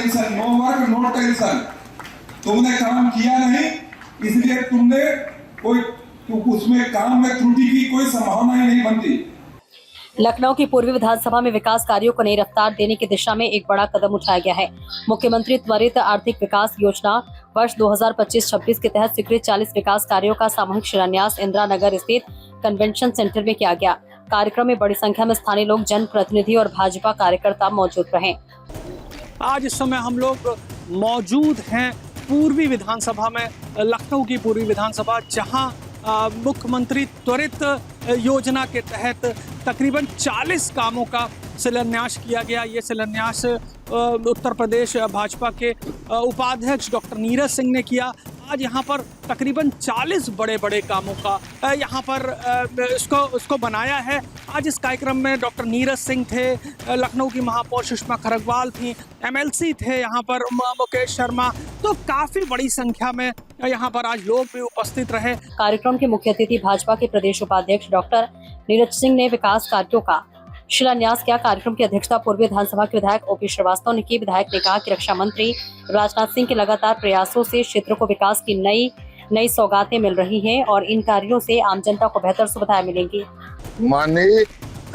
Tension, no work no tension. तुमने काम किया नहीं, इसलिए तुमने कोई उसमें काम में त्रुटि की कोई संभावना ही नहीं बनती। लखनऊ की पूर्वी विधानसभा में विकास कार्यों को नई रफ्तार देने की दिशा में एक बड़ा कदम उठाया गया है। मुख्यमंत्री त्वरित आर्थिक विकास योजना वर्ष 2025-26 के तहत स्वीकृत 40 विकास कार्यों का सामूहिक शिलान्यास इंदिरा नगर स्थित कन्वेंशन सेंटर में किया गया। कार्यक्रम में बड़ी संख्या में स्थानीय लोग, जनप्रतिनिधि और भाजपा कार्यकर्ता मौजूद रहे। आज इस समय हम लोग मौजूद हैं पूर्वी विधानसभा में, लखनऊ की पूर्वी विधानसभा, जहां मुख्यमंत्री त्वरित योजना के तहत तकरीबन 40 कामों का शिलान्यास किया गया। ये शिलान्यास उत्तर प्रदेश भाजपा के उपाध्यक्ष डॉक्टर नीरज सिंह ने किया। आज यहाँ पर तकरीबन 40 बड़े बड़े कामों का यहाँ पर इसको बनाया है। आज इस कार्यक्रम में डॉक्टर नीरज सिंह थे, लखनऊ की महापौर सुषमा खरगवाल थी, एमएलसी थे यहाँ पर मुकेश शर्मा, तो काफ़ी बड़ी संख्या में यहाँ पर आज लोग भी उपस्थित रहे। कार्यक्रम के मुख्य अतिथि भाजपा के प्रदेश उपाध्यक्ष डॉक्टर नीरज सिंह ने विकास कार्यों का शिलान्यास किया। कार्यक्रम की अध्यक्षता पूर्वी विधानसभा के विधायक ओपी श्रीवास्तव ने की। विधायक ने कहा कि रक्षा मंत्री राजनाथ सिंह के लगातार प्रयासों से क्षेत्र को विकास की नई सौगातें मिल रही हैं और इन कार्यों से आम जनता को बेहतर सुविधाएं मिलेंगी। माननीय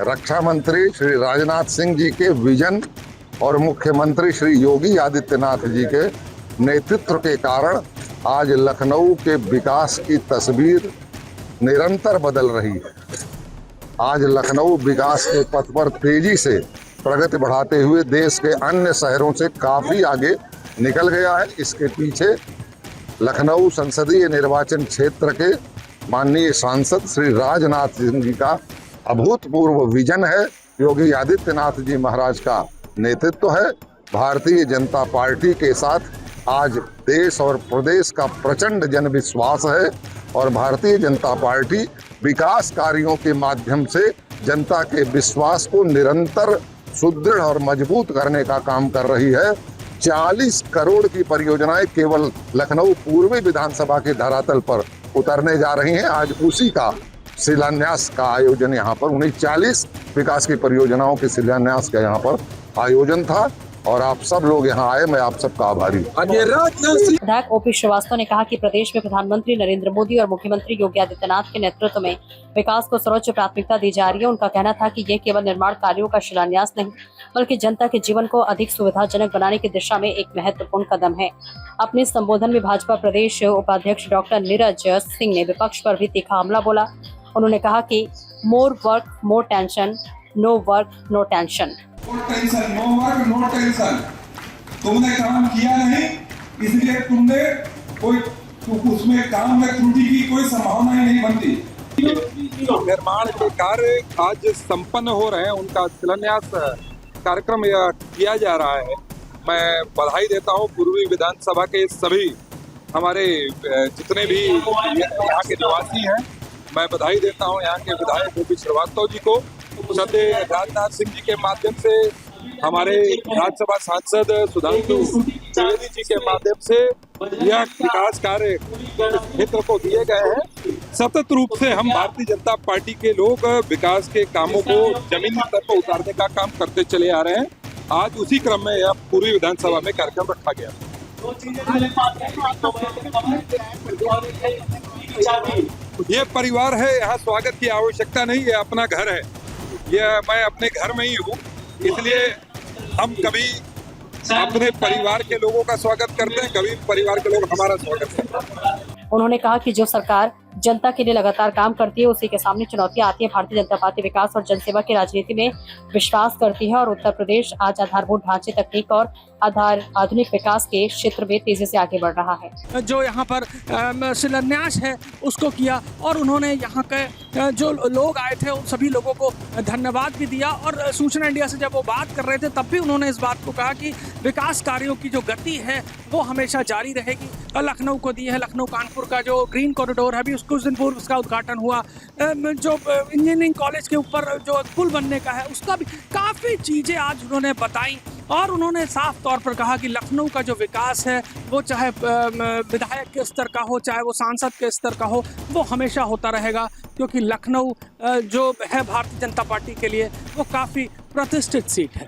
रक्षा मंत्री श्री राजनाथ सिंह जी के विजन और मुख्यमंत्री श्री योगी आदित्यनाथ जी के नेतृत्व के कारण आज लखनऊ के विकास की तस्वीर निरंतर बदल रही है। आज लखनऊ विकास के पथ पर तेजी से प्रगति बढ़ाते हुए देश के अन्य शहरों से काफी आगे निकल गया है। इसके पीछे लखनऊ संसदीय निर्वाचन क्षेत्र के माननीय सांसद श्री राजनाथ सिंह जी का अभूतपूर्व विजन है। योगी आदित्यनाथ जी महाराज का नेतृत्व है। भारतीय जनता पार्टी के साथ आज देश और प्रदेश का प्रचंड जन विश्वास है और भारतीय जनता पार्टी विकास कार्यों के माध्यम से जनता के विश्वास को निरंतर सुदृढ़ और मजबूत करने का काम कर रही है। 40 करोड़ की परियोजनाएं केवल लखनऊ पूर्वी विधानसभा के धरातल पर उतरने जा रही हैं। आज उसी का शिलान्यास का आयोजन यहाँ पर 40 विकास की परियोजनाओं के शिलान्यास का यहाँ पर आयोजन था और आप सब लोग यहाँ आए, मैं आप सबका आभारी हूँ। विधायक ओपी श्रीवास्तव ने कहा कि प्रदेश में प्रधानमंत्री नरेंद्र मोदी और मुख्यमंत्री योगी आदित्यनाथ के नेतृत्व में विकास को सर्वोच्च प्राथमिकता दी जा रही है। उनका कहना था कि ये केवल निर्माण कार्यों का शिलान्यास नहीं, बल्कि जनता के जीवन को अधिक सुविधाजनक बनाने की दिशा में एक महत्वपूर्ण कदम है। अपने संबोधन में भाजपा प्रदेश उपाध्यक्ष डॉक्टर नीरज सिंह ने विपक्ष पर भी तीखा हमला बोला। उन्होंने कहा कि more work more tension, no work no tension. Tension, no work no tension. तुमने काम किया नहीं, इसलिए तुमने कोई उसमें काम में त्रुटि की कोई संभावना ही नहीं बनती। निर्माण के कार्य आज संपन्न हो रहे हैं, उनका शिलान्यास कार्यक्रम किया जा रहा है। मैं बधाई देता हूं पूर्वी विधानसभा के सभी हमारे जितने भी यहाँ के निवासी हैं, मैं बधाई देता हूं यहाँ के विधायक ओपी श्रीवास्तव जी को, श्रद्धेय राजनाथ सिंह जी के माध्यम से, हमारे राज्यसभा सांसद सुधांशु त्रिवेदी जी के माध्यम से यह विकास कार्य क्षेत्र को दिए गए हैं। सतत रूप से हम भारतीय जनता पार्टी के लोग विकास के कामों को जमीनी स्तर पर उतारने का काम करते चले आ रहे हैं। आज उसी क्रम में यह पूर्वी विधानसभा में कार्यक्रम रखा गया। ये परिवार है, यहाँ स्वागत की आवश्यकता नहीं है, अपना घर है। यह मैं अपने घर में ही हूँ, इसलिए हम कभी अपने परिवार के लोगों का स्वागत करते हैं, कभी परिवार के लोग हमारा स्वागत करते हैं। उन्होंने कहा कि जो सरकार जनता के लिए लगातार काम करती है, उसी के सामने चुनौतियां आती है। भारतीय जनता पार्टी विकास और जनसेवा की राजनीति में विश्वास करती है और उत्तर प्रदेश आज आधारभूत ढांचे, तकनीक और आधुनिक विकास के क्षेत्र में तेजी से आगे बढ़ रहा है। जो यहाँ पर शिलान्यास है उसको किया और उन्होंने यहाँ के जो लोग आए थे उन सभी लोगों को धन्यवाद भी दिया। और सूचना इंडिया से जब वो बात कर रहे थे तब भी उन्होंने इस बात को कहा कि विकास कार्यों की जो गति है वो हमेशा जारी रहेगी। लखनऊ को दी है, लखनऊ कानपुर का जो ग्रीन कॉरिडोर है, अभी कुछ दिन पूर्व उसका उद्घाटन हुआ। जो इंजीनियरिंग कॉलेज के ऊपर जो पुल बनने का है उसका भी काफ़ी चीज़ें आज उन्होंने बताई और उन्होंने साफ तौर पर कहा कि लखनऊ का जो विकास है वो चाहे विधायक के स्तर का हो, चाहे वो सांसद के स्तर का हो, वो हमेशा होता रहेगा, क्योंकि लखनऊ जो है भारतीय जनता पार्टी के लिए वो काफ़ी प्रतिष्ठित सीट है।